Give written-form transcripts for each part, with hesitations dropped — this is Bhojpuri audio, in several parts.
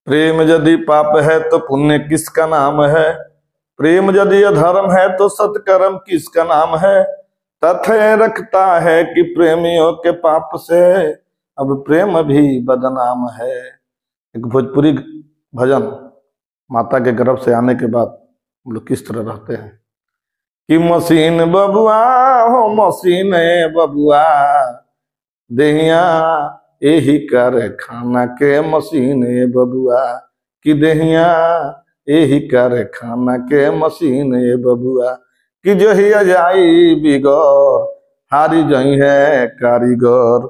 प्रेम यदि पाप है तो पुण्य किसका नाम है। प्रेम यदि अधर्म है तो सत्कर्म किसका नाम है। तथ्य रखता है कि प्रेमियों के पाप से अब प्रेम भी बदनाम है। एक भोजपुरी भजन, माता के गर्भ से आने के बाद हम लोग किस तरह रहते हैं कि मशीन बबुआ हो मशीन बबुआ, देहिया यही कर खाना के मशीन बबुआ, कि देहिया यही कर खाना के मशीन बबुआ, कि जो ही जाई बिगौर हारी जई है कारीगर,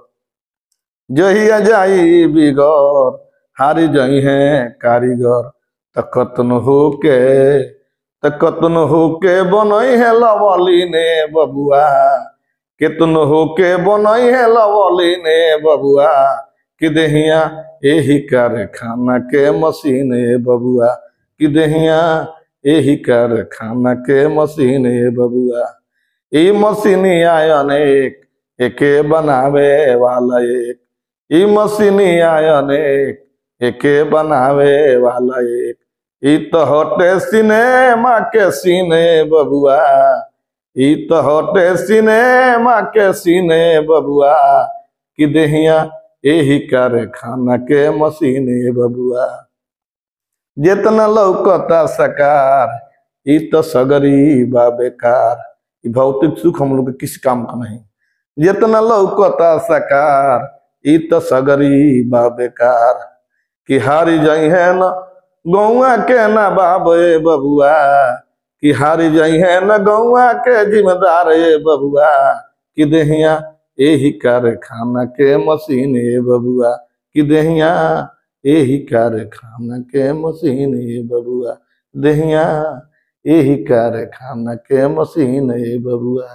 जो ही जाई बिगौर हारी जई है कारीगर। तकतन होके बनई है लवली ने बबुआ, कितन होके बनई है लवली ने बबुआ, कि देहिया यही कर खाना के मशीन बबुआ, कि देहिया यही कर खाना के मशीन बबुआ। ई मशीनिया अनेक एके बनावे वाला एक, ई मशीनिया अनेक एके बनावे वाला एक। ई तो हटे सिनेमा के सीने बबुआ, ई तो हटे सिनेमा के सीने बबुआ, कि देहिया यही कर खाना के मशीन बबुआ। जितना लौकता सकार ई तो सगरी बा बेकार। भौतिक सुख हम लोग किस काम का नहीं। जितना लौकता सकार ई तो सगरी बा बेकार, कि हारी जाई है न गौआ के न बाबे बबुआ, कि हारी जाई है न गौआ के जिम्मेदार बबुआ, कि देहिया यही कर खाना के मशीन बबुआ, कि देहिया यही कर खाना के मशीन बबुआ, देहिया यही कर खाना के मशीन बबुआ।